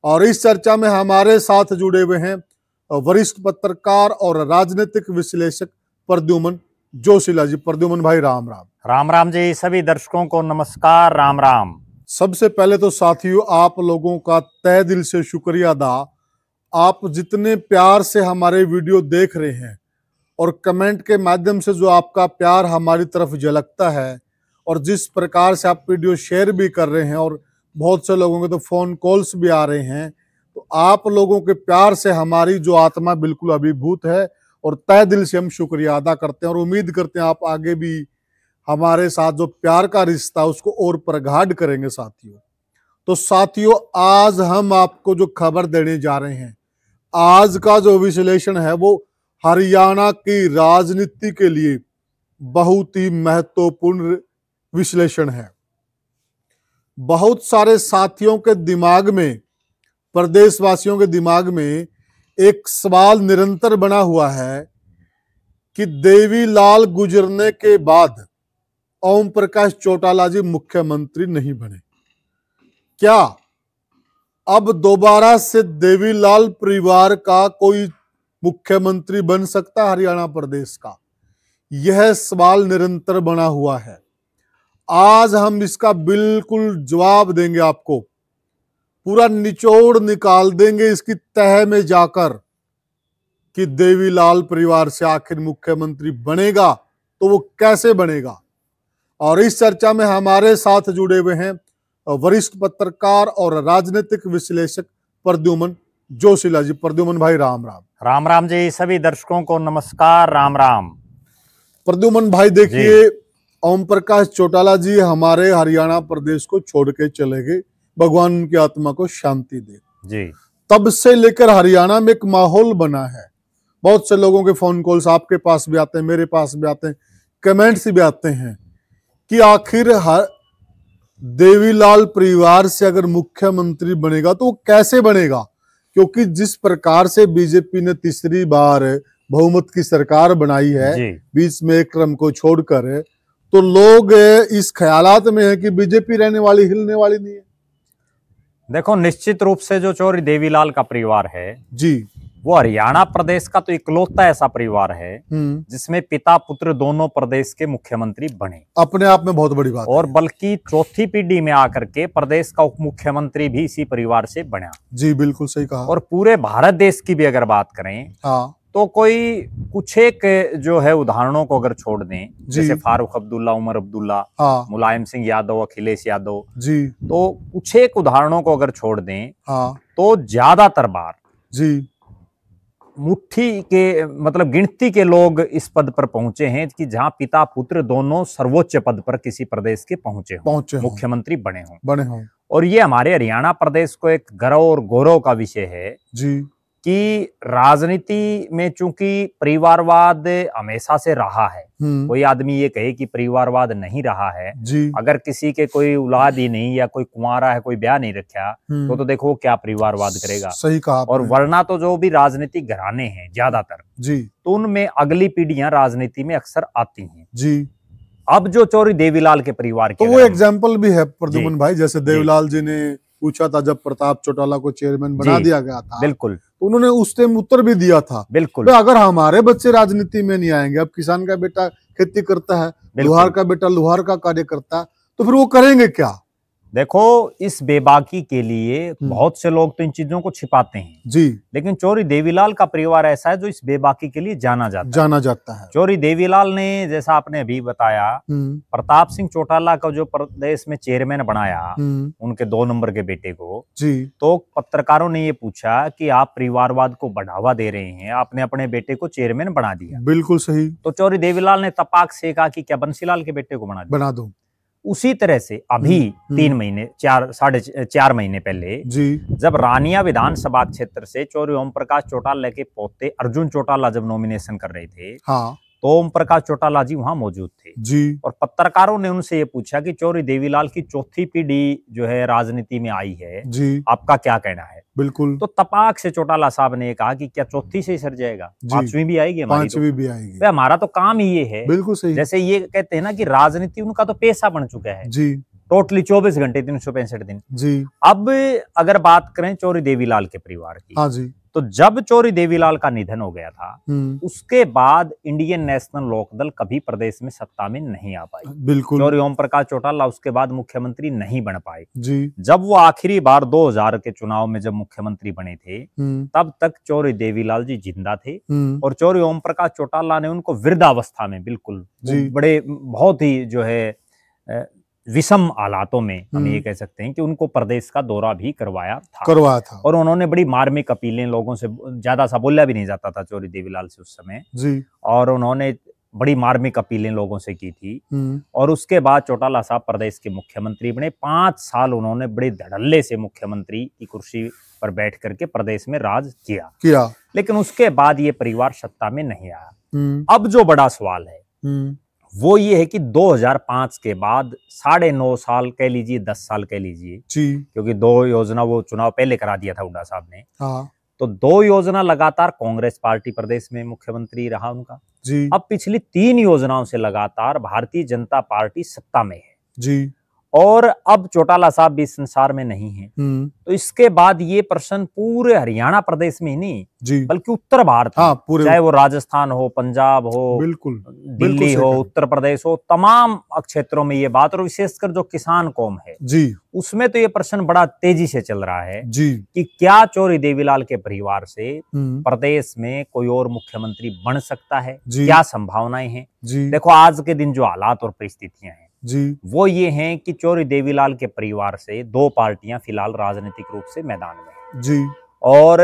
और इस चर्चा में हमारे साथ जुड़े हुए हैं वरिष्ठ पत्रकार और राजनीतिक विश्लेषक प्रद्युमन जोशीला जी। प्रद्युमन भाई राम राम। राम राम जी। सभी दर्शकों को नमस्कार, राम राम। सबसे पहले तो साथियों, आप लोगों का तहे दिल से शुक्रिया अदा। आप जितने प्यार से हमारे वीडियो देख रहे हैं और कमेंट के माध्यम से जो आपका प्यार हमारी तरफ झलकता है और जिस प्रकार से आप वीडियो शेयर भी कर रहे हैं और बहुत से लोगों के तो फोन कॉल्स भी आ रहे हैं, तो आप लोगों के प्यार से हमारी जो आत्मा बिल्कुल अभिभूत है और तहे दिल से हम शुक्रिया अदा करते हैं और उम्मीद करते हैं आप आगे भी हमारे साथ जो प्यार का रिश्ता उसको और प्रगाढ़ करेंगे साथियों। तो साथियों, आज हम आपको जो खबर देने जा रहे हैं, आज का जो विश्लेषण है वो हरियाणा की राजनीति के लिए बहुत ही महत्वपूर्ण विश्लेषण है। बहुत सारे साथियों के दिमाग में, प्रदेशवासियों के दिमाग में एक सवाल निरंतर बना हुआ है कि देवीलाल गुजरने के बाद ओम प्रकाश चौटाला जी मुख्यमंत्री नहीं बने, क्या अब दोबारा से देवीलाल परिवार का कोई मुख्यमंत्री बन सकता है हरियाणा प्रदेश का? यह सवाल निरंतर बना हुआ है। आज हम इसका बिल्कुल जवाब देंगे, आपको पूरा निचोड़ निकाल देंगे इसकी तह में जाकर कि देवीलाल परिवार से आखिर मुख्यमंत्री बनेगा तो वो कैसे बनेगा। और इस चर्चा में हमारे साथ जुड़े हुए हैं वरिष्ठ पत्रकार और राजनीतिक विश्लेषक प्रद्युमन जोशीला जी। प्रद्युमन भाई राम राम। राम राम जी। सभी दर्शकों को नमस्कार, राम राम। प्रद्युमन भाई, देखिए, ओम प्रकाश चौटाला जी हमारे हरियाणा प्रदेश को छोड़ के चले गए, भगवान उनकी आत्मा को शांति दे जी। तब से लेकर हरियाणा में एक माहौल बना है। बहुत से लोगों के फोन कॉल्स आपके पास भी आते हैं, मेरे पास भी आते हैं, कमेंट्स भी आते हैं कि आखिर देवीलाल परिवार से अगर मुख्यमंत्री बनेगा तो वो कैसे बनेगा, क्योंकि जिस प्रकार से बीजेपी ने तीसरी बार बहुमत की सरकार बनाई है बीच में एक क्रम को छोड़कर, तो लोग इस ख्यालात में है कि बीजेपी रहने वाली, हिलने वाली नहीं है। देखो, निश्चित रूप से जो चौधरी देवीलाल का परिवार है जी, वो हरियाणा प्रदेश का तो इकलौता ऐसा परिवार है जिसमें पिता पुत्र दोनों प्रदेश के मुख्यमंत्री बने। अपने आप में बहुत बड़ी बात और बल्कि चौथी पीढ़ी में आकर के प्रदेश का उप मुख्यमंत्री भी इसी परिवार से बना। जी, बिल्कुल सही कहा। और पूरे भारत देश की भी अगर बात करें तो कोई कुछ एक जो है उदाहरणों को अगर छोड़ दें, जैसे फारूक अब्दुल्ला, उमर अब्दुल्ला, मुलायम सिंह यादव, अखिलेश यादव जी, तो कुछ एक उदाहरणों को अगर छोड़ दें तो ज्यादातर बार जी मुट्ठी के मतलब गिनती के लोग इस पद पर पहुंचे हैं कि जहां पिता पुत्र दोनों सर्वोच्च पद पर किसी प्रदेश के पहुंचे मुख्यमंत्री बने हों। और ये हमारे हरियाणा प्रदेश को एक गर्व और गौरव का विषय है जी कि राजनीति में चूंकि परिवारवाद हमेशा से रहा है, कोई आदमी ये कहे कि परिवारवाद नहीं रहा है, अगर किसी के कोई औलाद ही नहीं या कोई कुंवारा है, कोई ब्याह नहीं रखा, तो देखो वो क्या परिवारवाद करेगा। सही कहा। और वरना तो जो भी राजनीतिक घराने हैं ज्यादातर जी, तो उनमें अगली पीढ़ियां राजनीति में अक्सर आती हैं जी। अब जो चौधरी देवीलाल के परिवार के, तो वो एग्जाम्पल भी है प्रद्युमन भाई, जैसे देवीलाल जी ने पूछा था जब प्रताप चौटाला को चेयरमैन बना दिया गया था, बिल्कुल, तो उन्होंने उस टाइम उत्तर भी दिया था, बिल्कुल, तो अगर हमारे बच्चे राजनीति में नहीं आएंगे, अब किसान का बेटा खेती करता है, लोहार का बेटा लोहार का कार्य करता है, तो फिर वो करेंगे क्या? देखो, इस बेबाकी के लिए बहुत से लोग तो इन चीजों को छिपाते हैं जी, लेकिन चौधरी देवीलाल का परिवार ऐसा है जो इस बेबाकी के लिए जाना जाता है। चौधरी देवीलाल ने, जैसा आपने अभी बताया, प्रताप सिंह चौटाला का जो प्रदेश में चेयरमैन बनाया उनके 2 नंबर के बेटे को जी, तो पत्रकारों ने ये पूछा कि आप परिवारवाद को बढ़ावा दे रहे हैं, आपने अपने बेटे को चेयरमैन बना दिया। बिल्कुल सही। तो चौधरी देवीलाल ने तपाक से कहा कि क्या बंसीलाल के बेटे को बना दो। उसी तरह से अभी 3 महीने 4 महीने पहले जी, जब रानिया विधानसभा क्षेत्र से चौधरी ओम प्रकाश चौटाला के पोते अर्जुन चौटाला जब नॉमिनेशन कर रहे थे, तो ओम प्रकाश चौटाला जी वहां मौजूद थे जी। और पत्रकारों ने उनसे ये पूछा कि चौधरी देवीलाल की चौथी पीढ़ी जो है राजनीति में आई है जी, आपका क्या कहना है? बिल्कुल। तो तपाक से चौटाला साहब ने कहा कि क्या चौथी से ही सर जाएगा, 5वीं भी आएगी, हमारी 5वीं भी आएगी, हमारा तो काम ही ये है। बिल्कुल सही। जैसे ये कहते हैं ना कि राजनीति उनका तो पेशा बन चुका है जी, टोटली 24 घंटे 365 दिन जी। अब अगर बात करें चौरी देवीलाल के परिवार की, हाँ जी, तो जब चौरी देवीलाल का निधन हो गया था, उसके बाद इंडियन नेशनल लोकदल कभी प्रदेश में सत्ता में नहीं आ पाई। बिल्कुल। चौरी ओम प्रकाश चौटाला उसके बाद मुख्यमंत्री नहीं बन पाए जी। जब वो आखिरी बार 2000 के चुनाव में जब मुख्यमंत्री बने थे, तब तक चौरी देवीलाल जी जिंदा थे और चौरी ओम प्रकाश चौटाला ने उनको वृद्धावस्था में बिल्कुल बड़े बहुत ही जो है विषम हालातों में हम ये कह सकते हैं कि उनको प्रदेश का दौरा भी करवाया था। और उन्होंने बड़ी मार्मिक अपीलें, लोगों से ज्यादा सा बोला भी नहीं जाता था चौरी देवीलाल से उस समय जी। और उन्होंने बड़ी मार्मिक अपीलें लोगों से की थी और उसके बाद चौटाला साहब प्रदेश के मुख्यमंत्री बने। 5 साल उन्होंने बड़े धड़ल्ले से मुख्यमंत्री की कुर्सी पर बैठ करके प्रदेश में राज किया। लेकिन उसके बाद ये परिवार सत्ता में नहीं आया। अब जो बड़ा सवाल है वो ये है कि 2005 के बाद 9.5 साल कह लीजिए, 10 साल कह लीजिए, क्योंकि 2 योजना वो चुनाव पहले करा दिया था हुड्डा साहब ने। तो 2 योजना लगातार कांग्रेस पार्टी प्रदेश में मुख्यमंत्री रहा उनका जी। अब पिछली 3 योजनाओं से लगातार भारतीय जनता पार्टी सत्ता में है जी। और अब चौटाला साहब भी इस संसार में नहीं है। तो इसके बाद ये प्रश्न पूरे हरियाणा प्रदेश में ही नहीं जी, बल्कि उत्तर भारत में, चाहे वो राजस्थान हो, पंजाब हो, बिल्कुल दिल्ली हो, उत्तर प्रदेश हो, तमाम क्षेत्रों में ये बात, और विशेषकर जो किसान कौम है जी, उसमें तो ये प्रश्न बड़ा तेजी से चल रहा है जी कि क्या चौरी देवीलाल के परिवार से प्रदेश में कोई और मुख्यमंत्री बन सकता है, क्या संभावनाएं हैं। देखो आज के दिन जो हालात और परिस्थितियां हैं जी, वो ये हैं कि चौरी देवीलाल के परिवार से 2 पार्टियां फिलहाल राजनीतिक रूप से मैदान में हैं जी। और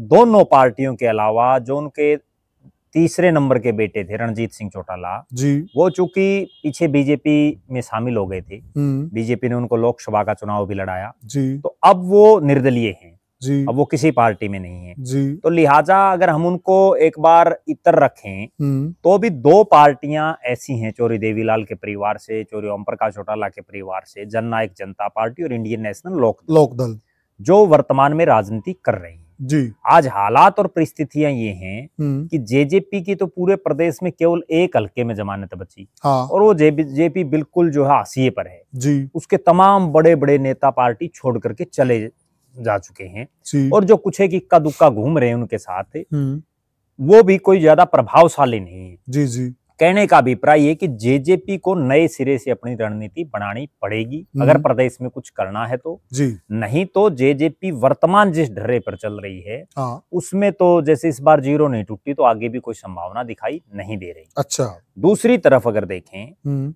दोनों पार्टियों के अलावा जो उनके तीसरे नंबर के बेटे थे रणजीत सिंह चौटाला जी, वो चूंकि पीछे बीजेपी में शामिल हो गए थे, बीजेपी ने उनको लोकसभा का चुनाव भी लड़ाया जी, तो अब वो निर्दलीय हैं जी, अब वो किसी पार्टी में नहीं है जी। तो लिहाजा अगर हम उनको एक बार इतर रखें तो भी 2 पार्टियां ऐसी हैं चौरी देवीलाल के परिवार से, चौरी ओम प्रकाश चौटाला के परिवार से, जननायक जनता पार्टी और इंडियन नेशनल लोकदल, जो वर्तमान में राजनीति कर रही हैं जी। आज हालात और परिस्थितियां ये हैं कि जेजेपी की तो पूरे प्रदेश में केवल 1 हल्के में जमानत बची और वो जेजेपी बिल्कुल जो है हाशिए पर है जी। उसके तमाम बड़े बड़े नेता पार्टी छोड़ करके चले जा चुके हैं और जो कुछ है कि इक्का दुक्का घूम रहे हैं उनके साथ, वो भी कोई ज्यादा प्रभावशाली नहीं है जी जी। कहने का अभिप्राय है कि जेजेपी को नए सिरे से अपनी रणनीति बनानी पड़ेगी अगर प्रदेश में कुछ करना है तो जी, नहीं तो जेजेपी वर्तमान जिस ढर्रे पर चल रही है उसमें तो जैसे इस बार 0 नहीं टूटी तो आगे भी कोई संभावना दिखाई नहीं दे रही। अच्छा, दूसरी तरफ अगर देखें,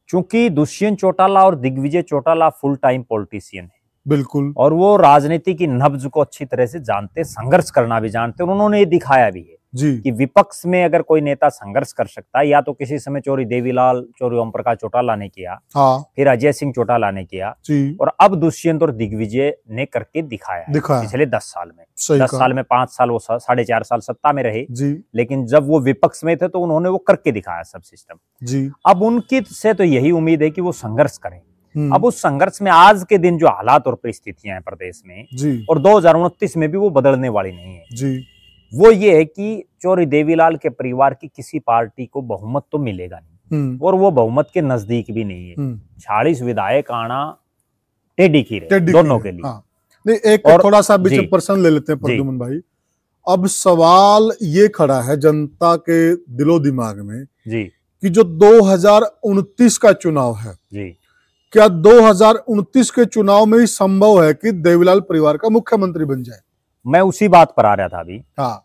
चूंकि दुष्यंत चौटाला और Digvijay Chautala full time politician है बिल्कुल, और वो राजनीति की नब्ज को अच्छी तरह से जानते, संघर्ष करना भी जानते, और उन्होंने ये दिखाया भी है जी कि विपक्ष में अगर कोई नेता संघर्ष कर सकता है, या तो किसी समय चौरी देवीलाल, चौरी ओम प्रकाश चौटाला ने किया, फिर अजय सिंह चौटाला ने किया जी, और अब दुष्यंत और दिग्विजय ने करके दिखाया पिछले 10 साल में। 10 साल में 5 साल वो 4.5 साल सत्ता में रहे जी, लेकिन जब वो विपक्ष में थे तो उन्होंने वो करके दिखाया सब सिस्टम जी। अब उनकी से तो यही उम्मीद है कि वो संघर्ष करें। अब उस संघर्ष में आज के दिन जो हालात और परिस्थितियां हैं प्रदेश में जी, और 2029 में भी वो बदलने वाली नहीं है जी, वो ये है कि चौरी देवीलाल के परिवार की किसी पार्टी को बहुमत तो मिलेगा नहीं और वो बहुमत के नजदीक भी नहीं है। 40 विधायक आना टेढ़ी खीर है दोनों के लिए। हाँ। नहीं, एक थोड़ा सा बीच प्रश्न ले लेते हैं प्रद्युमन भाई। अब सवाल ये खड़ा है जनता के दिलो दिमाग में जी कि जो 2029 का चुनाव है जी, क्या 2029 के चुनाव में ही संभव है कि देवीलाल परिवार का मुख्यमंत्री बन जाए? मैं उसी बात पर आ रहा था अभी। हाँ,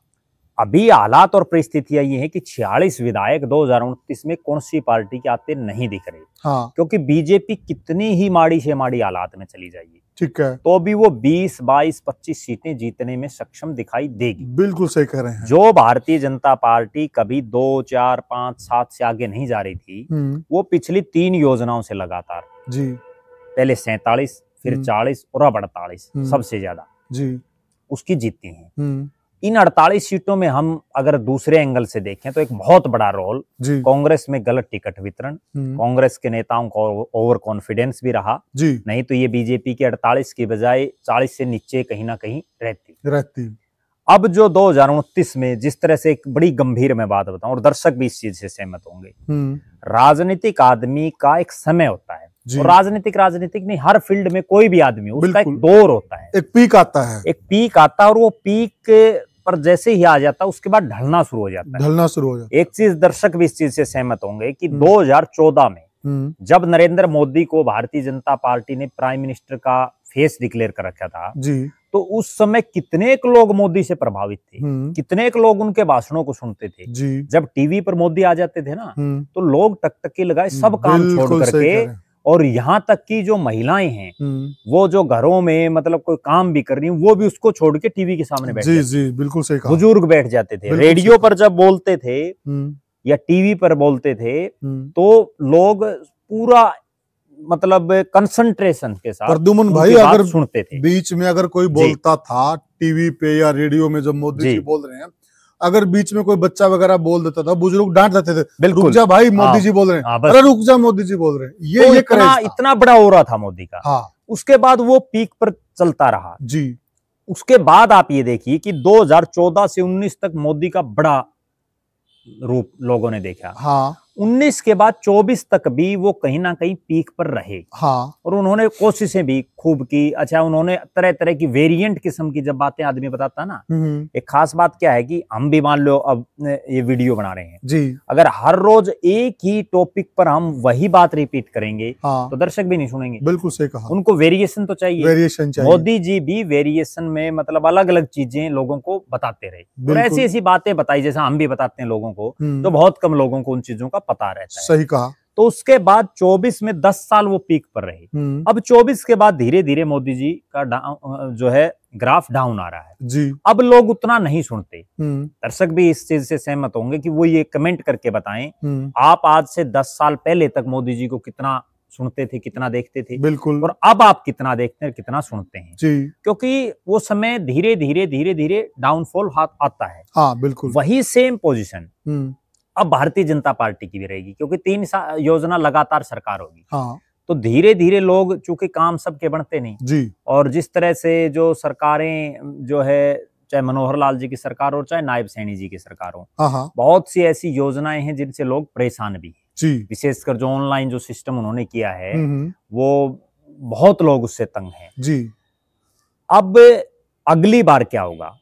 अभी हालात और परिस्थितियां ये हैं कि 46 विधायक 2029 में कौन सी पार्टी के आते नहीं दिख रहे। हाँ, क्योंकि बीजेपी कितनी ही माड़ी से माड़ी हालात में चली जाएगी, ठीक है, तो भी वो 20, 22, 25 सीटें जीतने में सक्षम दिखाई देगी। बिल्कुल सही कह रहे हैं। जो भारतीय जनता पार्टी कभी 2, 4, 5, 7 से आगे नहीं जा रही थी, वो पिछली 3 योजनाओं से लगातार जी, पहले 47, फिर 40 और अब 48 सबसे ज्यादा जी उसकी जीती हैं। इन 48 सीटों में हम अगर दूसरे एंगल से देखें तो एक बहुत बड़ा रोल कांग्रेस में गलत टिकट वितरण, कांग्रेस के नेताओं को ओवर कॉन्फिडेंस भी रहा जी, नहीं तो ये बीजेपी के 48 की बजाय 40 से नीचे कहीं ना कहीं रहती। अब जो 2029 में जिस तरह से एक बड़ी गंभीर मैं बात बताऊं और दर्शक भी इस चीज से सहमत होंगे, राजनीतिक आदमी का एक समय होता है और राजनीतिक नहीं, हर फील्ड में कोई भी आदमी उसका एक दौर होता है, एक पीक आता है, एक पीक आता है, और वो पीक पर जैसे ही आ जाता है उसके बाद ढलना शुरू हो जाता है। एक चीज दर्शक भी इस चीज से सहमत होंगे कि 2014 में जब नरेंद्र मोदी को भारतीय जनता पार्टी ने प्राइम मिनिस्टर का फेस डिक्लेयर कर रखा था जी, तो उस समय कितने लोग मोदी से प्रभावित थे, कितने लोग उनके भाषणों को सुनते थे जी। जब टीवी पर मोदी आ जाते थे ना, तो लोग टकटकी लगाए सब काम छोड़ करके, और यहाँ तक कि जो महिलाएं हैं वो जो घरों में मतलब कोई काम भी कर रही हैं वो भी उसको छोड़ के टीवी के सामने बैठ जाते थे। बिल्कुल सही कहा। बुजुर्ग बैठ जाते थे, रेडियो पर जब बोलते थे या टीवी पर बोलते थे तो लोग पूरा मतलब कंसंट्रेशन के साथ प्रद्युमन भाई अगर सुनते थे। बीच में अगर कोई बोलता था टीवी पे या रेडियो में, जब मोदी जी बोल रहे हैं, अगर बीच में कोई बच्चा वगैरह बोल देता था, बुजुर्ग डांट देते थे, रुक जा भाई मोदी जी बोल रहे हैं, अरे रुक जा मोदी जी बोल रहे हैं। ये इतना बड़ा हो रहा था मोदी का। हाँ। उसके बाद वो पीक पर चलता रहा जी। उसके बाद आप ये देखिए कि 2014 से 19 तक मोदी का बड़ा रूप लोगों ने देखा। हाँ। 19 के बाद 24 तक भी वो कहीं ना कहीं पीक पर रहे। हाँ। और उन्होंने कोशिशें भी खूब की। अच्छा, उन्होंने तरह तरह की वेरिएंट किस्म की जब बातें आदमी बताता ना, एक खास बात क्या है कि हम भी मान लो अब ये वीडियो बना रहे हैं जी, अगर हर रोज एक ही टॉपिक पर हम वही बात रिपीट करेंगे हाँ, तो दर्शक भी नहीं सुनेंगे। बिल्कुल सही कहा। उनको वेरिएशन तो चाहिए, वेरिएशन चाहिए। मोदी जी भी वेरिएशन में मतलब अलग अलग चीजें लोगों को बताते रहे, और ऐसी ऐसी बातें बताई जैसा हम भी बताते हैं लोगों को, तो बहुत कम लोगों को उन चीजों का पता रहता है। सही कहा। तो उसके बाद 24 में 10 साल वो पीक पर रहे। अब 24 के बाद धीरे धीरे मोदी जी का जो है ग्राफ डाउन आ रहा है जी। अब लोग उतना नहीं सुनते। दर्शक भी इस चीज से सहमत होंगे कि वो ये कमेंट करके बताएं आप आज से 10 साल पहले तक मोदी जी को कितना सुनते थे, कितना देखते थे, बिल्कुल, और अब आप कितना देखते हैं, कितना सुनते हैं जी। क्योंकि वो समय धीरे धीरे डाउनफॉल आता है। हाँ, बिल्कुल। वही सेम पोजीशन अब भारतीय जनता पार्टी की भी रहेगी, क्योंकि 3 योजना लगातार सरकार होगी। हाँ। तो धीरे धीरे लोग, चूंकि काम सबके बनते नहीं जी, और जिस तरह से जो सरकारें जो है, चाहे मनोहर लाल जी की सरकार हो चाहे नायब सैनी जी की सरकार हो, बहुत सी ऐसी योजनाएं हैं जिनसे लोग परेशान भी जी। विशेषकर जो ऑनलाइन जो सिस्टम उन्होंने किया है वो बहुत लोग उससे तंग हैं जी। अब अगली बार क्या होगा,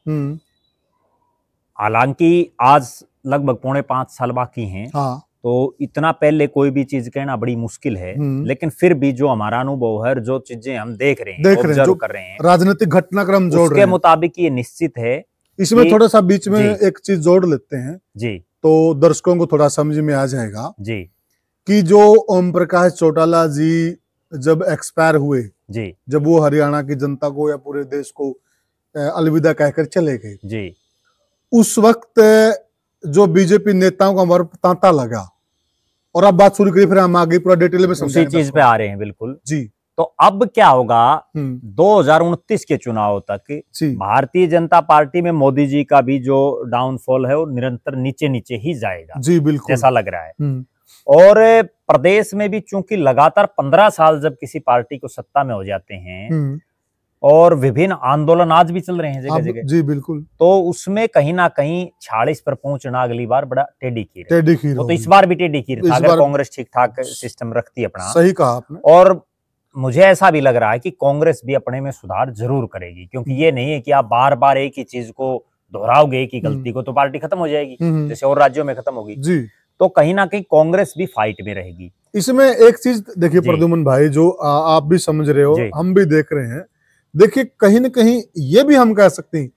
हालांकि आज लगभग 4.5 साल बाकी हैं। हाँ। तो इतना पहले कोई भी चीज कहना बड़ी मुश्किल है, लेकिन फिर भी जो हमारा अनुभव है, जो चीजें हम देख रहे हैं, ऑब्जर्व कर रहे हैं, राजनीतिक घटनाक्रम जोड़ रहे हैं, उसके मुताबिक ये निश्चित है। इसमें थोड़ा सा बीच में एक चीज जोड़ लेते हैं जी, तो दर्शकों को थोड़ा समझ में आ जाएगा जी, कि जो ओम प्रकाश चौटाला जी जब एक्सपायर हुए जी, जब वो हरियाणा की जनता को या पूरे देश को अलविदा कहकर चले गए जी, उस वक्त जो बीजेपी नेताओं का हमारा तांता लगा, और अब बात शुरू करिए, फिर हम आगे पूरा डिटेल में उसी चीज पे आ रहे हैं। बिल्कुल जी। तो अब क्या होगा, 2029 के चुनाव तक भारतीय जनता पार्टी में मोदी जी का भी जो डाउनफॉल है वो निरंतर नीचे नीचे ही जाएगा जी, बिल्कुल ऐसा लग रहा है। और प्रदेश में भी चूंकि लगातार 15 साल जब किसी पार्टी को सत्ता में हो जाते हैं, और विभिन्न आंदोलन आज भी चल रहे हैं जगह जगह जी, बिल्कुल, तो उसमें कहीं ना कहीं 46 पर पहुंचना अगली बार बड़ा टेढ़ी खीर वो तो इस बार भी टेढ़ी खीर था, अगर कांग्रेस ठीक ठाक सिस्टम रखती अपना। सही कहा आपने। और मुझे ऐसा भी लग रहा है कि कांग्रेस भी अपने में सुधार जरूर करेगी, क्योंकि ये नहीं है कि आप बार बार एक ही चीज को दोहराओगे, एक ही गलती को, तो पार्टी खत्म हो जाएगी जैसे और राज्यों में खत्म होगी जी। तो कहीं ना कहीं कांग्रेस भी फाइट में रहेगी। इसमें एक चीज देखिए प्रद्युमन भाई, जो आप भी समझ रहे हो, हम भी देख रहे हैं, देखिए कहीं न कहीं ये भी हम कह सकते हैं,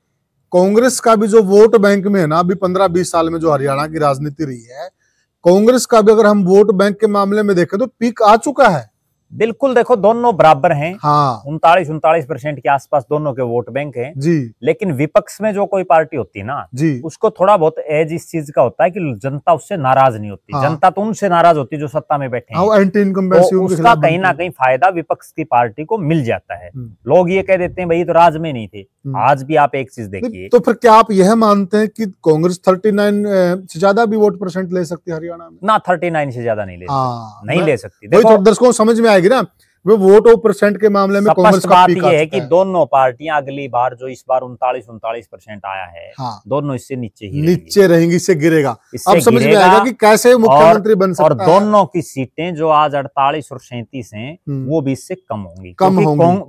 कांग्रेस का भी जो वोट बैंक में है ना, अभी 15-20 साल में जो हरियाणा की राजनीति रही है, कांग्रेस का भी अगर हम वोट बैंक के मामले में देखें तो पीक आ चुका है। बिल्कुल, देखो दोनों बराबर हैं। हाँ। 39-39% के आसपास दोनों के वोट बैंक हैं जी। लेकिन विपक्ष में जो कोई पार्टी होती है ना जी, उसको थोड़ा बहुत एज इस चीज का होता है कि जनता उससे नाराज नहीं होती। हाँ। जनता तो उनसे नाराज होती है जो सत्ता में बैठे हैं। तो उसका कहीं ना कहीं फायदा विपक्ष की पार्टी को मिल जाता है। लोग ये कह देते हैं भाई तो राज में नहीं थे, आज भी आप एक चीज देखिए। तो फिर क्या आप यह मानते हैं कि कांग्रेस 39 से ज्यादा भी वोट परसेंट ले सकती है हरियाणा में? ना, 39 से ज्यादा नहीं ले सकती। दर्शकों समझ में आएगी ना, वो वोट और परसेंट के मामले में कांग्रेस का पीक ये है कि दोनों पार्टियां अगली बार जो इस बार 39% आया है, हाँ, दोनों इससे नीचे रहेंगी, इससे गिरेगा। अब समझ में आएगा कि कैसे मुख्यमंत्री बन सकता है। और दोनों की सीटें जो आज 48 और 37 हैं, वो भी इससे कम होंगी।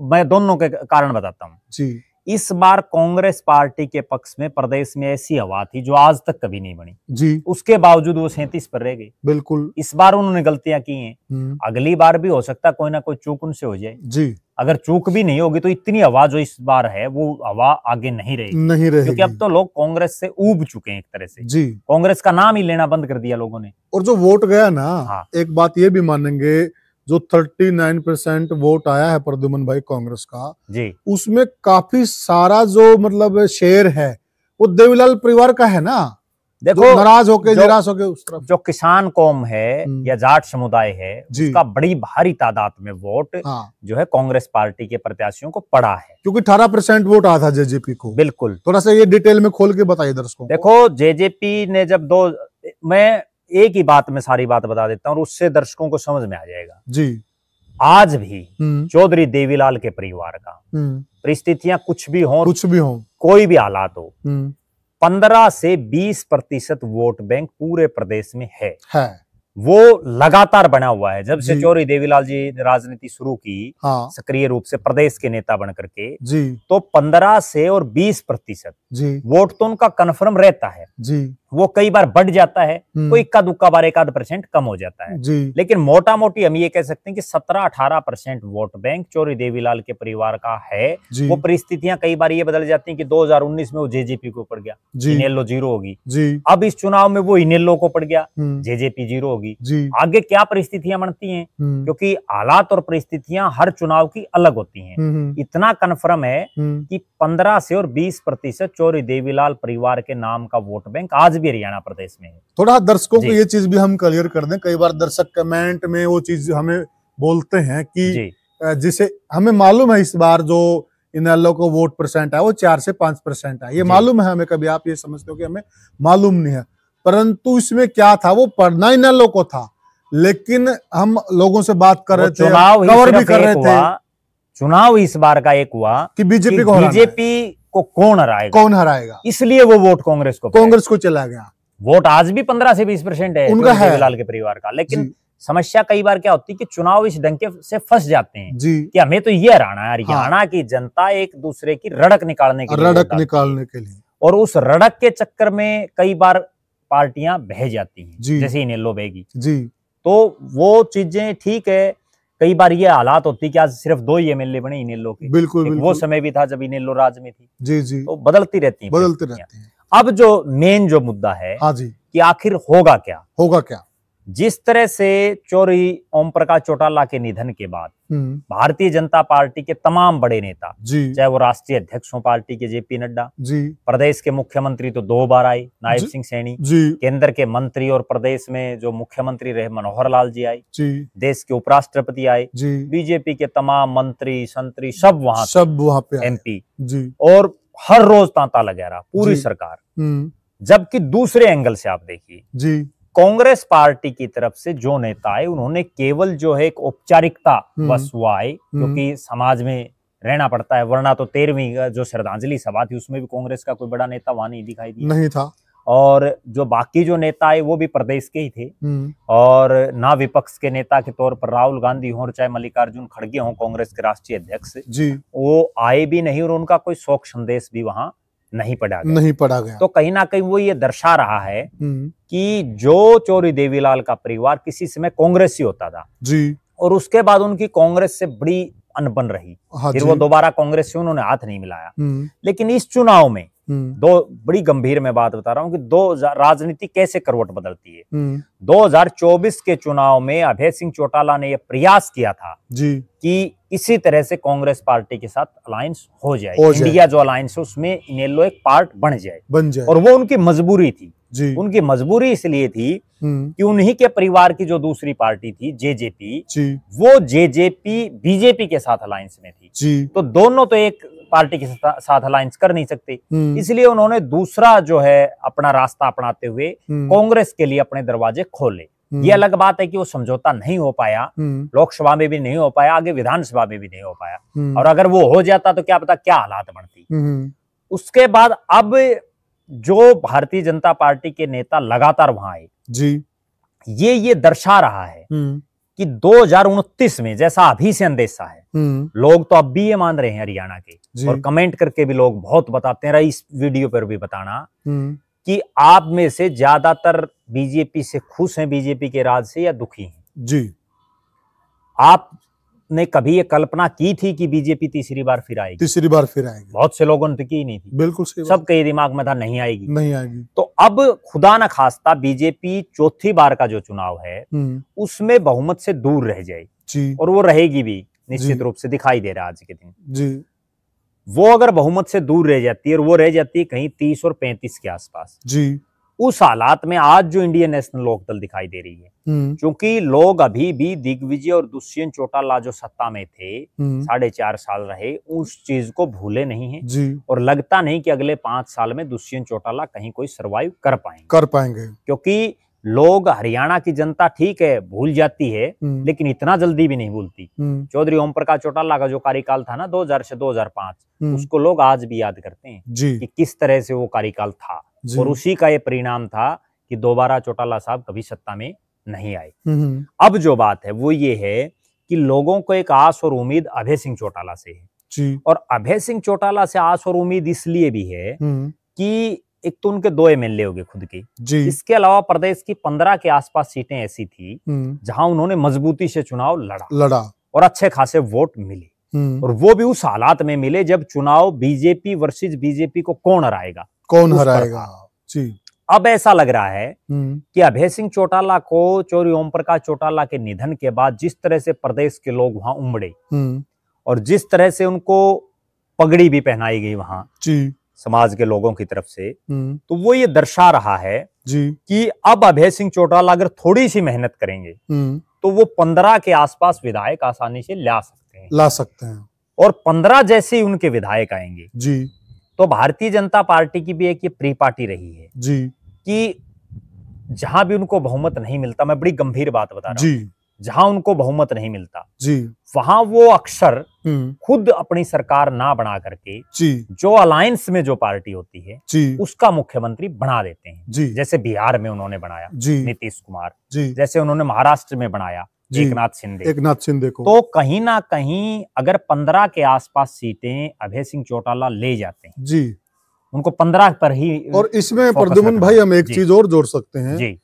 मैं दोनों के कारण बताता हूँ जी। इस बार कांग्रेस पार्टी के पक्ष में प्रदेश में ऐसी हवा थी जो आज तक कभी नहीं बनी जी। उसके बावजूद वो 37 पर रह गई। बिल्कुल, इस बार उन्होंने गलतियां की हैं, अगली बार भी हो सकता है कोई ना कोई चूक उनसे हो जाए जी। अगर चूक भी नहीं होगी तो इतनी हवा जो इस बार है वो हवा आगे नहीं रहेगी, क्योंकि अब तो लोग कांग्रेस से ऊब चुके हैं एक तरह से जी। कांग्रेस का नाम ही लेना बंद कर दिया लोगों ने। और जो वोट गया ना, हाँ। एक बात ये भी मानेंगे, जो 39% वोट आया है प्रद्युमन भाई कांग्रेस का जी, उसमें काफी सारा जो मतलब शेयर है वो देवीलाल परिवार का है ना। देखो, नाराज होके निराश होके उस तरफ जो किसान कौम है या जाट समुदाय है, उसका बड़ी भारी तादाद में वोट हाँ। जो है कांग्रेस पार्टी के प्रत्याशियों को पड़ा है, क्योंकि 18% वोट आया था जेजेपी को। बिल्कुल, थोड़ा सा ये डिटेल में खोल के बताइए दर्शकों। देखो, जेजेपी ने जब मैं एक ही बात में सारी बात बता देता हूँ और उससे दर्शकों को समझ में आ जाएगा जी। आज भी चौधरी देवीलाल के परिवार का परिस्थितियां कुछ भी हो, कोई भी हालात हो, 15 से 20% वोट बैंक पूरे प्रदेश में है। वो लगातार बना हुआ है जब से चौधरी देवीलाल जी ने राजनीति शुरू की, हाँ। सक्रिय रूप से प्रदेश के नेता बन करके जी। तो 15 से और 20% वोट तो उनका कन्फर्म रहता है जी। वो कई बार बढ़ जाता है, कोई इक्का दुक्का बार 1-8% कम हो जाता है जी। लेकिन मोटा मोटी हम ये कह सकते हैं कि 17-18% वोट बैंक चौधरी देवीलाल के परिवार का है। वो परिस्थितियां कई बार ये बदल जाती हैं कि 2019 में वो जेजेपी को पड़ गया, इनेलो 0 होगी, अब इस चुनाव में वो इनेलो को पड़ गया, जेजेपी 0 होगी। आगे क्या परिस्थितियां बनती हैं, क्योंकि हालात और परिस्थितियां हर चुनाव की अलग होती हैं। इतना कन्फर्म है कि 15 से और 20% चौधरी देवीलाल परिवार के नाम का वोट बैंक आज हरियाणा प्रदेश में है। थोड़ा दर्शकों को ये चीज भी हम क्लियर कर दें, कई बार दर्शक कमेंट में वो चीज हमें बोलते हैं कि जिसे हमें मालूम है इस बार जो इनेलो को वोट परसेंट है वो 4 से 5% है, ये मालूम है हमें। कभी आप ये समझते हो कि हमें मालूम नहीं है, परंतु इसमें क्या था, वो पढ़ना इनेलो को था, लेकिन हम लोगों से बात कर रहे थे, कवर भी कर रहे थे। चुनाव इस बार का एक हुआ कि बीजेपी को कौन हराएगा, इसलिए वो वोट कांग्रेस को चला गया। वोट आज भी 15 से 20% है उनका, है देवीलाल के परिवार का। लेकिन समस्या कई बार क्या होती है कि चुनाव इस ढंग से फंस जाते हैं जी। कि हमें तो ये हराना है, हरियाणा हाँ। की जनता एक दूसरे की रड़क निकालने के लिए, और उस रड़क के चक्कर में कई बार पार्टियां बह जाती हैं, जैसे इनेलो बहेगी जी। तो वो चीजें ठीक है, कई बार ये हालात होती कि आज सिर्फ 2 ही एमएलए बने इनेलो के। बिल्कुल, वो समय भी था जब इनेलो राज में थी जी जी। तो बदलती रहती हैं। अब जो मेन जो मुद्दा है हाँ जी, कि आखिर होगा क्या। जिस तरह से चौधरी ओम प्रकाश चौटाला के निधन के बाद भारतीय जनता पार्टी के तमाम बड़े नेता, चाहे वो राष्ट्रीय अध्यक्ष हो पार्टी के जेपी नड्डा, प्रदेश के मुख्यमंत्री तो 2 बार आए नायब सिंह सैनी, केंद्र के मंत्री और प्रदेश में जो मुख्यमंत्री रहे मनोहर लाल जी आए, देश के उपराष्ट्रपति आए, बीजेपी के तमाम मंत्री संतरी सब वहां पे एमपी, और हर रोज तांता लगा रहा पूरी सरकार। जबकि दूसरे एंगल से आप देखिए, कांग्रेस पार्टी की तरफ से जो नेता आए उन्होंने केवल जो है एक औपचारिकता बस हुआ है, क्योंकि समाज में रहना पड़ता है, वरना तो 13वीं जो श्रद्धांजलि सभा थी उसमें भी कांग्रेस का कोई बड़ा नेता वहां नहीं दिखाई दिया, नहीं था। और जो बाकी जो नेता आए वो भी प्रदेश के ही थे, और ना विपक्ष के नेता के तौर पर राहुल गांधी हो, चाहे मल्लिकार्जुन खड़गे हो कांग्रेस के राष्ट्रीय अध्यक्ष जी, वो आए भी नहीं और उनका कोई शोक संदेश भी वहां नहीं पड़ा गया। तो कहीं ना कहीं वो ये दर्शा रहा है कि जो चौधरी देवीलाल का परिवार किसी समय कांग्रेसी होता था जी, और उसके बाद उनकी कांग्रेस से बड़ी अनबन रही, फिर वो दोबारा कांग्रेस से उन्होंने हाथ नहीं मिलाया। लेकिन इस चुनाव में बड़ी गंभीर मैं बात बता रहा हूं कि राजनीति कैसे करवट बदलती है। 2024 के चुनाव में अभय सिंह चौटाला ने यह प्रयास किया था जी कि इसी तरह से कांग्रेस पार्टी के साथ अलायंस हो जाए, इंडिया जो अलायंस है उसमें इनेलो एक पार्ट बन जाए, और वो उनकी मजबूरी थी जी। उनकी मजबूरी इसलिए थी कि उन्हीं के परिवार की जो दूसरी पार्टी थी जेजेपी, वो जेजेपी बीजेपी के साथ अलायंस में थी जी। तो दोनों तो एक पार्टी के साथ अलायंस कर नहीं सकते, इसलिए उन्होंने दूसरा जो है अपना रास्ता अपनाते हुए कांग्रेस के लिए अपने दरवाजे खोले। ये अलग बात है कि वो समझौता नहीं हो पाया, लोकसभा में भी नहीं हो पाया, आगे विधानसभा में भी नहीं हो पाया। और अगर वो हो जाता तो क्या पता क्या हालात बनती। उसके बाद अब जो भारतीय जनता पार्टी के नेता लगातार वहां आए जी, ये दर्शा रहा है कि 2029 में जैसा अभी से अंदेशा है, लोग तो अब भी ये मान रहे हैं हरियाणा के, और कमेंट करके भी लोग बहुत बताते हैं, इस वीडियो पर भी बताना कि आप में से ज्यादातर बीजेपी से खुश हैं, बीजेपी के राज से, या दुखी हैं जी। आपने कभी ये कल्पना की थी कि बीजेपी तीसरी बार फिर आएगी? तीसरी बार फिर आएगी बहुत से लोगों ने तो की नहीं थी। बिल्कुल सही, सबके दिमाग में था नहीं आएगी, नहीं आएगी। तो अब खुदा न खास्ता बीजेपी चौथी बार का जो चुनाव है उसमें बहुमत से दूर रह जाए जी, और वो रहेगी भी निश्चित रूप से, दिखाई दे रहा है आज के दिन जी। वो अगर बहुमत से दूर रह जाती है और वो रह जाती है कहीं 30 और 35 के आसपास जी, उस हालात में आज जो इंडियन नेशनल लोकदल दिखाई दे रही है, क्योंकि लोग अभी भी दिग्विजय और दुष्यंत चौटाला जो सत्ता में थे 4.5 साल रहे, उस चीज को भूले नहीं है जी, और लगता नहीं कि अगले 5 साल में दुष्यंत चौटाला कहीं कोई सरवाइव कर पाएंगे, क्योंकि लोग, हरियाणा की जनता ठीक है भूल जाती है लेकिन इतना जल्दी भी नहीं भूलती। चौधरी ओम प्रकाश चौटाला का जो कार्यकाल था ना 2000 से 2005, उसको लोग आज भी याद करते हैं कि किस तरह से वो कार्यकाल था, और उसी का ये परिणाम था कि दोबारा चौटाला साहब कभी सत्ता में नहीं आए। अब जो बात है वो ये है कि लोगों को एक आस और उम्मीद अभय सिंह चौटाला से है जी, और अभय सिंह चौटाला से आस और उम्मीद इसलिए भी है कि एक तो उनके 2 एमएलए हो गए खुद के जी, इसके अलावा प्रदेश की 15 के आसपास सीटें ऐसी थी जहां उन्होंने मजबूती से चुनाव लड़ा और अच्छे खासे वोट मिले, और वो भी उस हालात में मिले जब चुनाव बीजेपी वर्सेस बीजेपी को कौन हराएगा जी। अब ऐसा लग रहा है कि अभय सिंह चौटाला को चौधरी ओम प्रकाश चौटाला के निधन के बाद जिस तरह से प्रदेश के लोग वहां उमड़े और जिस तरह से उनको पगड़ी भी पहनाई गई वहां जी समाज के लोगों की तरफ से, तो वो ये दर्शा रहा है जी कि अब अभय सिंह चौटाला अगर थोड़ी सी मेहनत करेंगे तो वो 15 के आसपास विधायक आसानी से ला सकते हैं, और 15 जैसे ही उनके विधायक आएंगे जी, तो भारतीय जनता पार्टी की भी एक ये प्री पार्टी रही है जी कि जहां भी उनको बहुमत नहीं मिलता, मैं बड़ी गंभीर बात बता रहा हूं, जहां उनको बहुमत नहीं मिलता जी, वहां वो अक्सर खुद अपनी सरकार ना बना करके जी, जो अलायंस में जो पार्टी होती है जी, उसका मुख्यमंत्री बना देते हैं जी। जैसे बिहार में उन्होंने बनाया नीतीश कुमार जी, जैसे उन्होंने महाराष्ट्र में बनाया एकनाथ शिंदे को, तो कहीं ना कहीं अगर 15 के आसपास सीटें अभय सिंह चौटाला ले जाते हैं जी, उनको 15 पर ही, और इसमें प्रद्युमन भाई हम एक चीज और जोड़ सकते हैं जी,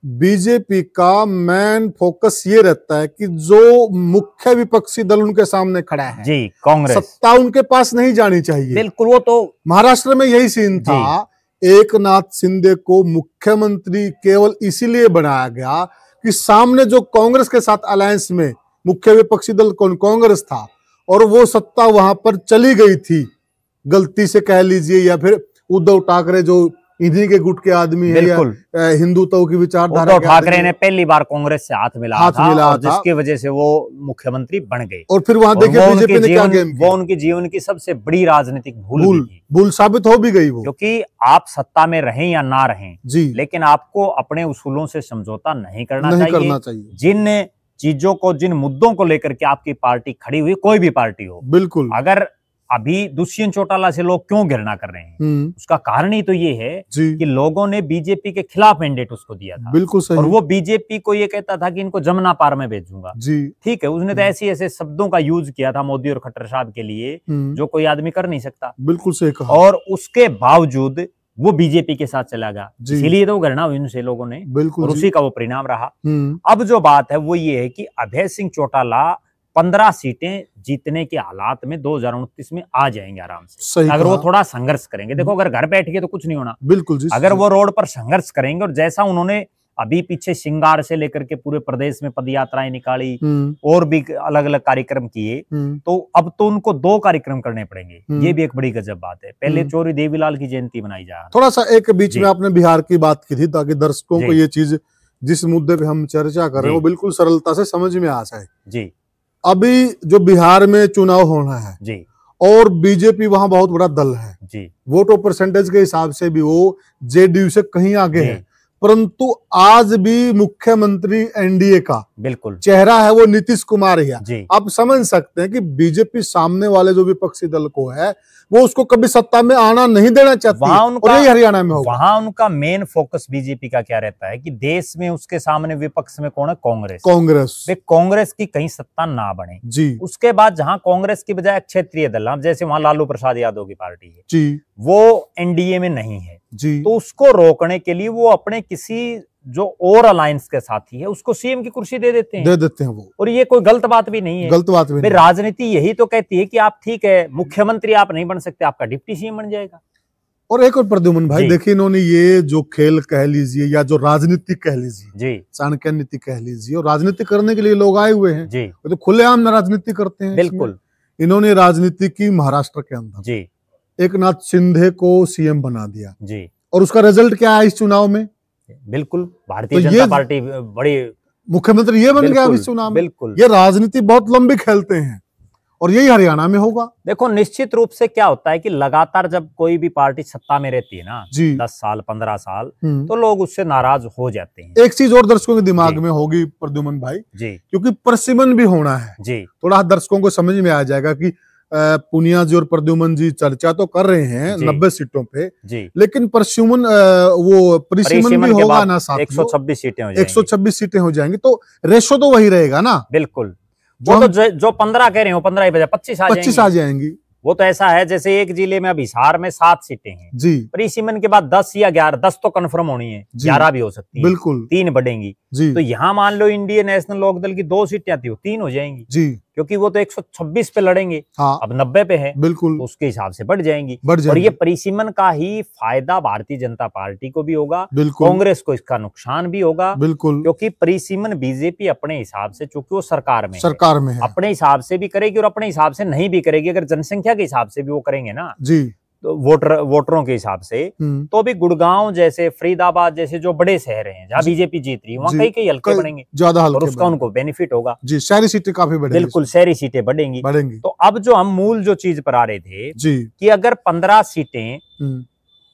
बीजेपी का मेन फोकस ये रहता है कि जो मुख्य विपक्षी दल उनके सामने खड़ा है जी, कांग्रेस, सत्ता उनके पास नहीं जानी चाहिए। बिल्कुल, वो तो महाराष्ट्र में यही सीन था, एकनाथ शिंदे को मुख्यमंत्री केवल इसीलिए बनाया गया कि सामने जो कांग्रेस के साथ अलायंस में मुख्य विपक्षी दल कांग्रेस था, और वो सत्ता वहां पर चली गई थी गलती से कह लीजिए, या फिर उद्धव ठाकरे जो इन्हीं के गुट के आदमी है, या हिंदुत्व की विचारधारा, उद्धव ठाकरे ने पहली बार कांग्रेस से हाथ मिलाया था, जिसकी वजह से वो मुख्यमंत्री बन गए, और फिर वहां देखिए बीजेपी ने क्या गेम किया। वो उनके जीवन की सबसे बड़ी राजनीतिक भूल साबित हो भी गई वो, क्योंकि आप सत्ता में रहें या ना रहें जी, लेकिन आपको अपने उसूलों से समझौता नहीं करना चाहिए। जिन चीजों को, जिन मुद्दों को लेकर के आपकी पार्टी खड़ी हुई, कोई भी पार्टी हो, बिल्कुल, अगर अभी दुष्यंत चौटाला से लोग क्यों घृणा कर रहे हैं, उसका कारण ही तो ये है कि लोगों ने बीजेपी के खिलाफ मैंडेट उसको दिया था, बिल्कुल सही, और वो बीजेपी को ये कहता था कि इनको जमुना पार में भेजूंगा जी, ठीक है, उसने तो ऐसे शब्दों का यूज किया था मोदी और खट्टर साहब के लिए जो कोई आदमी कर नहीं सकता, बिल्कुल सही कहा, और उसके बावजूद वो बीजेपी के साथ चला गया, इसीलिए तो घृणा हुई उनसे लोगों ने, और उसी का वो परिणाम रहा। अब जो बात है वो ये है कि अभय सिंह चौटाला 15 सीटें जीतने के हालात में 2029 में आ जाएंगे आराम से, अगर वो थोड़ा संघर्ष करेंगे। देखो, अगर घर बैठ के तो कुछ नहीं होना, बिल्कुल जी, अगर वो रोड पर संघर्ष करेंगे, और जैसा उन्होंने अभी पीछे श्रृंगार से लेकर के पूरे प्रदेश में पद यात्राएं निकाली और भी अलग अलग कार्यक्रम किए, तो अब तो उनको 2 कार्यक्रम करने पड़ेंगे, ये भी एक बड़ी गजब बात है। पहले चौधरी देवीलाल की जयंती मनाई जा रही है। थोड़ा सा एक बीच में आपने बिहार की बात की थी, ताकि दर्शकों को ये चीज, जिस मुद्दे पे हम चर्चा कर रहे हैं, वो बिल्कुल सरलता से समझ में आ जाए जी। अभी जो बिहार में चुनाव होना है जी, और बीजेपी वहां बहुत बड़ा दल है जी, वोटों परसेंटेज के हिसाब से भी वो जेडीयू से कहीं आगे है, परंतु आज भी मुख्यमंत्री एनडीए का बिल्कुल चेहरा है वो नीतीश कुमार ही है। जी। आप समझ सकते हैं कि बीजेपी सामने वाले जो विपक्षी दल को है वो उसको कभी सत्ता में आना नहीं देना चाहती। और यही हरियाणा में होगा। वहां उनका मेन फोकस बीजेपी का क्या रहता है कि देश में उसके सामने विपक्ष में कौन है? कांग्रेस। कांग्रेस कांग्रेस की कहीं सत्ता ना बने जी। उसके बाद जहां कांग्रेस की बजाय क्षेत्रीय दल, जैसे वहां लालू प्रसाद यादव की पार्टी है जी, वो एनडीए में नहीं है जी, तो उसको रोकने के लिए वो अपने किसी जो और अलायंस के साथी है उसको सीएम की कुर्सी दे देते हैं वो। और ये कोई गलत बात भी नहीं है। गलत बात भी नहीं। राजनीति यही तो कहती है कि आप ठीक है मुख्यमंत्री आप नहीं बन सकते, आपका डिप्टी सीएम बन जाएगा। और एक और प्रद्युमन भाई देखिए, इन्होंने ये जो खेल कह लीजिए या जो राजनीति कह लीजिए जी, चाणक्य नीति कह लीजिए, और राजनीति करने के लिए लोग आए हुए हैं जी, तो खुलेआम राजनीति करते हैं। बिल्कुल इन्होंने राजनीति की महाराष्ट्र के अंदर जी, एकनाथ शिंदे को सीएम बना दिया जी, और उसका रिजल्ट क्या है इस चुनाव में? बिल्कुल भारतीय जनता पार्टी बड़ी मुख्यमंत्री ये बन गया इस चुनाव में। बिल्कुल ये राजनीति बहुत लंबी खेलते हैं और यही हरियाणा में होगा। देखो निश्चित रूप से क्या होता है कि लगातार जब कोई भी पार्टी सत्ता में रहती है ना 10 साल 15 साल तो लोग उससे नाराज हो जाते हैं। एक चीज और दर्शकों के दिमाग में होगी प्रद्युमन भाई जी, क्योंकि प्रसिमन भी होना है जी, थोड़ा दर्शकों को समझ में आ जाएगा कि पुनिया जी और प्रद्युमन जी चर्चा तो कर रहे हैं 90 सीटों पे जी, लेकिन प्रसिमन वो परिसीमन भी होगा ना, साथ 126 सीटें हो जाएंगी। 126 सीटें हो जाएंगी तो रेशो तो वही रहेगा ना। बिल्कुल वो तो जो 15 कह रहे हो 15 ही बजाय 25 आ जाएंगी। वो तो ऐसा है जैसे एक जिले में अब हिसार में 7 सीटें हैं जी, परिसीमन के बाद 10 या 11, 10 तो कंफर्म होनी है, 11 भी हो सकती है बिल्कुल, 3 बढ़ेंगी जी। तो यहाँ मान लो इंडियन नेशनल लोकदल की 2 सीटें आती हो 3 हो जाएंगी जी, क्योंकि वो तो 126 पे लड़ेंगे हाँ, अब 90 पे है बिल्कुल, तो उसके हिसाब से बढ़ जाएंगी। और ये परिसीमन का ही फायदा भारतीय जनता पार्टी को भी होगा, कांग्रेस को इसका नुकसान भी होगा बिल्कुल, क्योंकि परिसीमन बीजेपी अपने हिसाब से, चूंकि वो सरकार में है, अपने हिसाब से भी करेगी और अपने हिसाब से नहीं भी करेगी। अगर जनसंख्या के हिसाब से भी वो करेंगे ना जी, तो वोटरों के हिसाब से तो भी गुड़गांव जैसे फरीदाबाद जैसे जो बड़े शहर हैं जहाँ बीजेपी जीत रही है वहाँ कई हल्के बढ़ेंगे ज्यादा, और उसका उनको बेनिफिट होगा जी, शहरी सीटें काफी बढ़ेंगी। बिल्कुल शहरी सीटें बढ़ेंगी। तो अब जो हम मूल जो चीज पर आ रहे थे जी, कि अगर 15 सीटें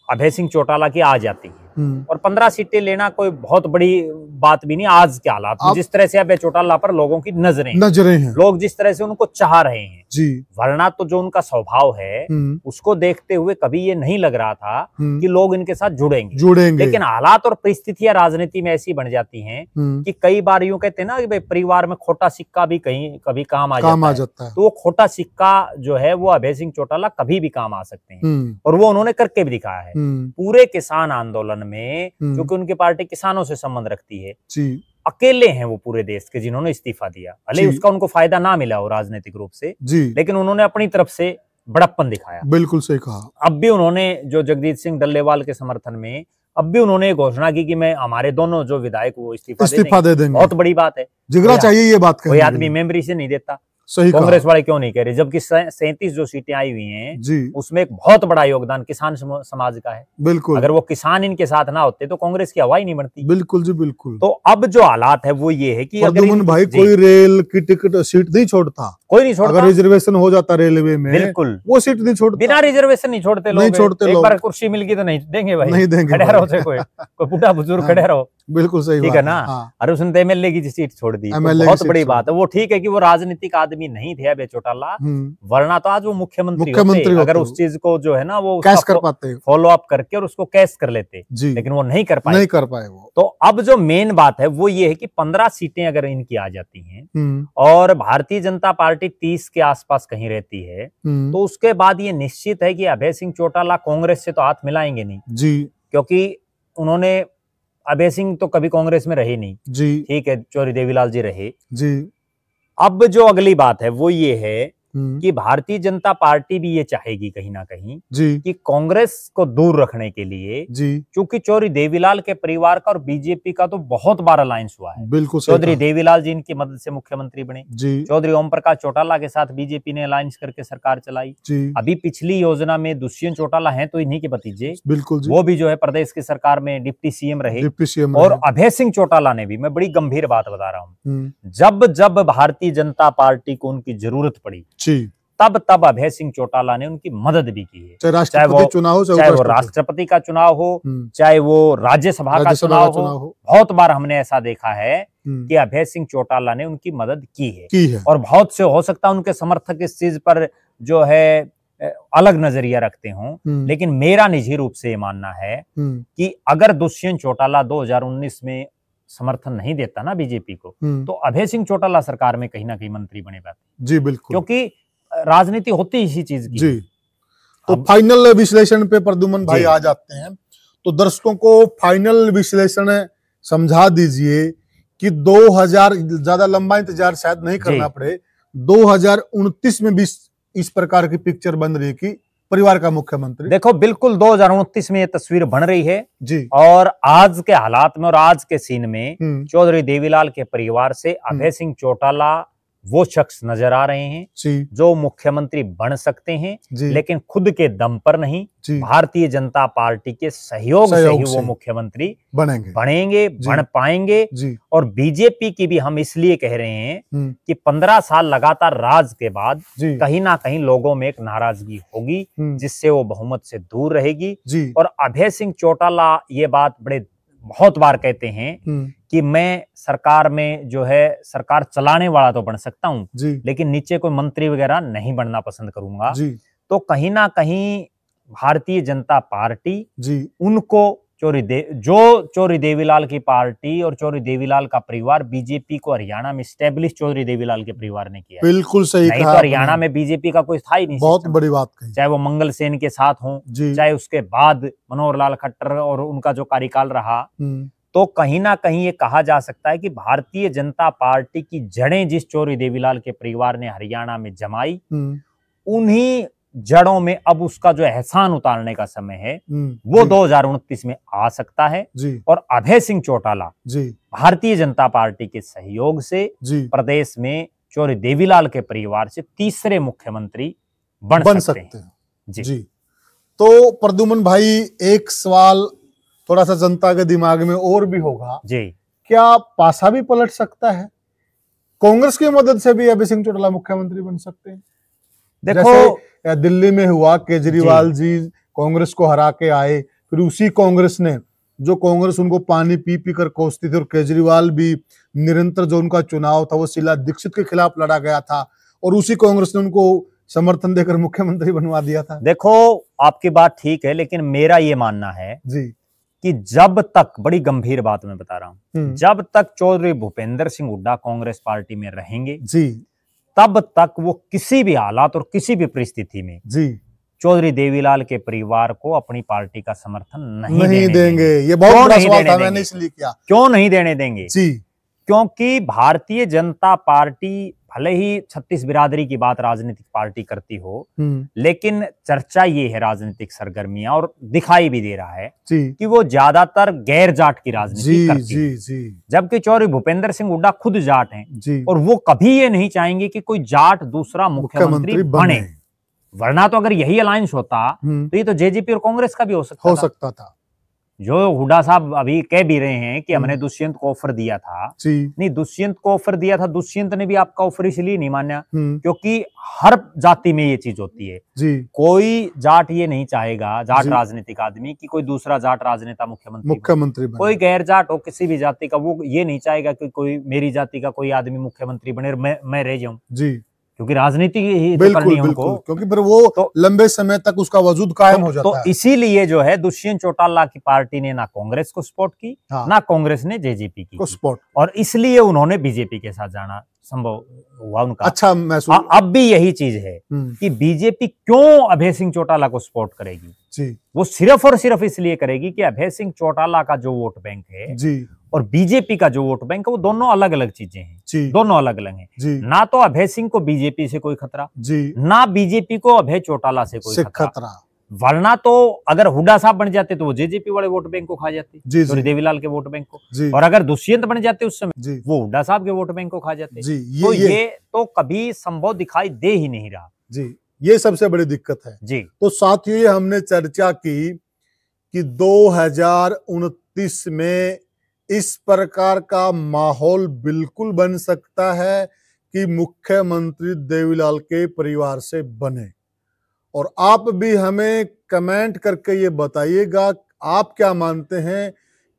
अभय सिंह चौटाला की आ जाती है और 15 सीटें लेना कोई बहुत बड़ी बात भी नहीं आज के हालात में, जिस तरह से अभय चौटाला पर लोगों की नजरें हैं, लोग जिस तरह से उनको चाह रहे हैं जी, वरना तो जो उनका स्वभाव है उसको देखते हुए कभी ये नहीं लग रहा था कि लोग इनके साथ जुड़ेंगे। लेकिन हालात और परिस्थितियां राजनीति में ऐसी बन जाती हैं कि कई बार यूं कहते हैं ना कि भाई परिवार में खोटा सिक्का भी कहीं कभी काम आ जाता है। तो वो खोटा सिक्का जो है वो अभय सिंह चौटाला कभी भी काम आ सकते हैं और वो उन्होंने करके भी दिखाया है। पूरे किसान आंदोलन में क्योंकि उनकी पार्टी किसानों से संबंध रखती है जी, अकेले हैं वो पूरे देश के जिन्होंने इस्तीफा दिया, भले उसका उनको फायदा ना मिला हो राजनीतिक रूप से जी, लेकिन उन्होंने अपनी तरफ से बड़प्पन दिखाया। बिल्कुल सही कहा। अब भी उन्होंने जो जगदीश सिंह डल्लेवाल के समर्थन में अब भी उन्होंने घोषणा की कि मैं हमारे दोनों जो विधायक वो इस्तीफा दे देंगे। बहुत बड़ी बात है, जिगरा चाहिए ये बात, कोई आदमी मेमोरी से नहीं देता। सही कांग्रेस वाले क्यों नहीं कह रहे, जबकि 37 जो सीटें आई हुई हैं जी, उसमें एक बहुत बड़ा योगदान किसान समाज का है। बिल्कुल, अगर वो किसान इनके साथ ना होते तो कांग्रेस की हवा ही नहीं बढ़ती। बिल्कुल जी बिल्कुल। तो अब जो हालात है वो ये है कि अगर भाई कोई रेल की टिकट सीट नहीं छोड़ता, कोई नहीं छोड़ता, अगर रिजर्वेशन हो जाता रेलवे में बिल्कुल वो सीट नहीं छोड़ता, बिना रिजर्वेशन नहीं छोड़ते लोग, नहीं छोड़ते। एक बार कुर्सी मिल गई तो नहीं देंगे भाई, नहीं देंगे, खड़े रहो, कोई बूढ़ा बुजुर्ग खड़े रहो। बिल्कुल सही, ठीक है ना। अरे उसने एमएलए की सीट छोड़ दी, बहुत बड़ी बात है। वो ठीक है कि वो राजनीतिक आदमी नहीं थे अभय चौटाला, वरना तो आज वो मुख्यमंत्री होते, अगर उस चीज को जो है ना वो कैश कर पाते, फॉलो अप करके और उसको कैश कर लेते, लेकिन वो नहीं कर पाए वो। तो अब जो मेन बात है वो ये है कि 15 सीटें अगर इनकी आ जाती हैं और भारतीय जनता पार्टी 30 के आसपास कहीं रहती है तो उसके बाद ये निश्चित है कि अभय सिंह चौटाला कांग्रेस से तो हाथ मिलाएंगे नहीं जी, क्योंकि उन्होंने अभय सिंह तो कभी कांग्रेस में रहे नहीं जी, ठीक है, चौधरी देवीलाल जी रहे जी। अब जो अगली बात है वो ये है कि भारतीय जनता पार्टी भी ये चाहेगी कहीं ना कहीं जी, कि कांग्रेस को दूर रखने के लिए जी, क्योंकि चौधरी देवीलाल के परिवार का और बीजेपी का तो बहुत बार अलायंस हुआ है। बिल्कुल, चौधरी देवीलाल जी इनकी मदद से मुख्यमंत्री बने जी, चौधरी ओम प्रकाश चौटाला के साथ बीजेपी ने अलायंस करके सरकार चलाई जी। अभी पिछली योजना में दुष्यंत चौटाला है तो इन्हीं के भतीजे, बिल्कुल, वो भी जो है प्रदेश की सरकार में डिप्टी सीएम रहे। और अभय सिंह चौटाला ने भी, मैं बड़ी गंभीर बात बता रहा हूँ, जब जब भारतीय जनता पार्टी को उनकी जरूरत पड़ी तब अभय सिंह चौटाला ने उनकी मदद भी की है, चाहे राष्ट्रपति चुनाव हो, चाहे वो राष्ट्रपति का चुनाव हो, चाहे वो राज्यसभा का चुनाव हो। बहुत बार हमने ऐसा देखा है कि अभय सिंह चौटाला ने उनकी मदद की है। और बहुत से हो सकता है उनके समर्थक इस चीज पर जो है अलग नजरिया रखते हों, लेकिन मेरा निजी रूप से ये मानना है कि अगर दुष्यंत चौटाला 2019 में समर्थन नहीं देता ना बीजेपी को, तो अभय सिंह चौटाला सरकार में कहीं ना कहीं मंत्री बने पाते। जी बिल्कुल, क्योंकि राजनीति होती इसी चीज की। जी तो फाइनल विश्लेषण पे प्रद्युमन भाई आ जाते हैं, तो दर्शकों को फाइनल विश्लेषण समझा दीजिए कि 2000, ज्यादा लंबा इंतजार शायद नहीं करना पड़े, 2029 में भी इस प्रकार की पिक्चर बन रही है कि परिवार का मुख्यमंत्री। देखो बिल्कुल 2029 में ये तस्वीर बन रही है जी, और आज के हालात में और आज के सीन में चौधरी देवीलाल के परिवार से अभय सिंह चौटाला वो शख्स नजर आ रहे हैं जो मुख्यमंत्री बन सकते हैं, लेकिन खुद के दम पर नहीं, भारतीय जनता पार्टी के सहयोग से ही वो मुख्यमंत्री बनेंगे, बन पाएंगे। और बीजेपी की भी हम इसलिए कह रहे हैं कि 15 साल लगातार राज के बाद कहीं ना कहीं लोगों में एक नाराजगी होगी, जिससे वो बहुमत से दूर रहेगी। और अभय सिंह चौटाला ये बात बहुत बार कहते हैं कि मैं सरकार में जो है सरकार चलाने वाला तो बन सकता हूं, लेकिन नीचे कोई मंत्री वगैरह नहीं बनना पसंद करूंगा। तो कहीं ना कहीं भारतीय जनता पार्टी उनको चौधरी देवीलाल की पार्टी और चौधरी देवीलाल का परिवार बीजेपी को हरियाणा में स्टैब्लिश चौधरी देवीलाल के परिवार ने किया। बिल्कुल सही कहा। तो हरियाणा में बीजेपी का कोई था ही नहीं। बहुत बड़ी बात कही। चाहे वो मंगल सेन के साथ हो, चाहे उसके बाद मनोहर लाल खट्टर और उनका जो कार्यकाल रहा, तो कहीं ना कहीं ये कहा जा सकता है कि भारतीय जनता पार्टी की जड़ें जिस चौधरी देवीलाल के परिवार ने हरियाणा में जमाई, उन्हीं जड़ों में अब उसका जो एहसान उतारने का समय है वो 2029 में आ सकता है। और अभय सिंह चौटाला भारतीय जनता पार्टी के सहयोग से प्रदेश में चौधरी देवीलाल के परिवार से तीसरे मुख्यमंत्री बन सकते हैं। जी तो प्रद्युमन भाई, एक सवाल थोड़ा सा जनता के दिमाग में और भी होगा जी, क्या पासा भी पलट सकता है? कांग्रेस की मदद से भी अभय सिंह चौटाला मुख्यमंत्री बन सकते हैं? देखो दिल्ली में हुआ, केजरीवाल जी कांग्रेस को हरा के आए, फिर उसी कांग्रेस ने, जो कांग्रेस उनको पानी पी पी कर कोसती थी, और केजरीवाल भी निरंतर जो उनका चुनाव था वो शीला दीक्षित के खिलाफ लड़ा गया था, और उसी कांग्रेस ने उनको समर्थन देकर मुख्यमंत्री बनवा दिया था। देखो आपकी बात ठीक है, लेकिन मेरा ये मानना है कि जब तक, बड़ी गंभीर बात मैं बता रहा हूं, जब तक चौधरी भूपेंद्र सिंह हुड्डा कांग्रेस पार्टी में रहेंगे तब तक वो किसी भी हालात और किसी भी परिस्थिति में चौधरी देवीलाल के परिवार को अपनी पार्टी का समर्थन नहीं देंगे। ये बहुत बड़ा सवाल था, मैंने इसलिए किया। क्यों नहीं देने देंगे? क्योंकि भारतीय जनता पार्टी भले ही 36 बिरादरी की बात राजनीतिक पार्टी करती हो, लेकिन चर्चा ये है राजनीतिक सरगर्मियां, और दिखाई भी दे रहा है कि वो ज्यादातर गैर जाट की राजनीति करती है, जबकि चौधरी भूपेंद्र सिंह हुड्डा खुद जाट हैं, और वो कभी ये नहीं चाहेंगे कि कोई जाट दूसरा मुख्यमंत्री बने। वरना तो अगर यही अलायंस होता तो ये तो जेजेपी और कांग्रेस का भी हो सकता था। जो हुड्डा साहब अभी कह भी रहे हैं कि हमने दुष्यंत को ऑफर दिया था, नहीं, दुष्यंत को ऑफर दिया था, दुष्यंत ने भी आपका ऑफर इसलिए नहीं माना क्योंकि हर जाति में ये चीज होती है। कोई जाट ये नहीं चाहेगा, जाट राजनीतिक आदमी, कि कोई दूसरा जाट राजनेता मुख्यमंत्री बने। कोई गैर जाट हो किसी भी जाति का, वो ये नहीं चाहेगा कि कोई मेरी जाति का कोई आदमी मुख्यमंत्री बने और मैं रह जाऊं, क्योंकि राजनीति ही तो करनी है उनको, क्योंकि फिर वो तो लंबे समय तक उसका वजूद कायम हो जाता है। तो इसीलिए जो है दुष्यंत चौटाला की पार्टी ने ना कांग्रेस को सपोर्ट की, ना कांग्रेस ने जेजेपी की सपोर्ट, और इसलिए उन्होंने बीजेपी के साथ जाना संभव हुआ उनका। अच्छा, अब भी यही चीज है कि बीजेपी क्यों अभय सिंह चौटाला को सपोर्ट करेगी। वो सिर्फ और सिर्फ इसलिए करेगी कि अभय सिंह चौटाला का जो वोट बैंक है और बीजेपी का जो वोट बैंक है, वो दोनों अलग अलग चीजें हैं, दोनों अलग अलग हैं। ना तो अभय सिंह को बीजेपी से कोई खतरा, ना बीजेपी को अभय चौटाला से कोई खतरा। वरना तो अगर हुड्डा साहब बन जाते तो वो जेजेपी वाले वोट बैंक को खा जाते, चौधरी देवीलाल के वोट बैंक को, और अगर दुष्यंत बन जाते उस समय वो हुड्डा साहब के वोट बैंक को खा जाते। तो ये तो कभी संभव दिखाई दे ही नहीं रहा। ये सबसे बड़ी दिक्कत है। तो साथियों, हमने चर्चा की कि 2029 में इस प्रकार का माहौल बिल्कुल बन सकता है कि मुख्यमंत्री देवीलाल के परिवार से बने। और आप भी हमें कमेंट करके ये बताइएगा आप क्या मानते हैं,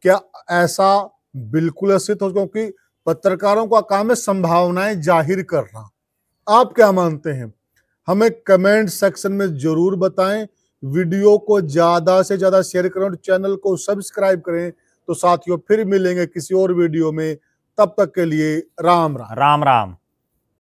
क्या ऐसा बिल्कुल सिद्ध हो, क्योंकि पत्रकारों का काम है संभावनाएं जाहिर करना। आप क्या मानते हैं हमें कमेंट सेक्शन में जरूर बताएं। वीडियो को ज्यादा से ज्यादा शेयर करें और चैनल को सब्सक्राइब करें। तो साथियों फिर मिलेंगे किसी और वीडियो में, तब तक के लिए राम राम। राम राम।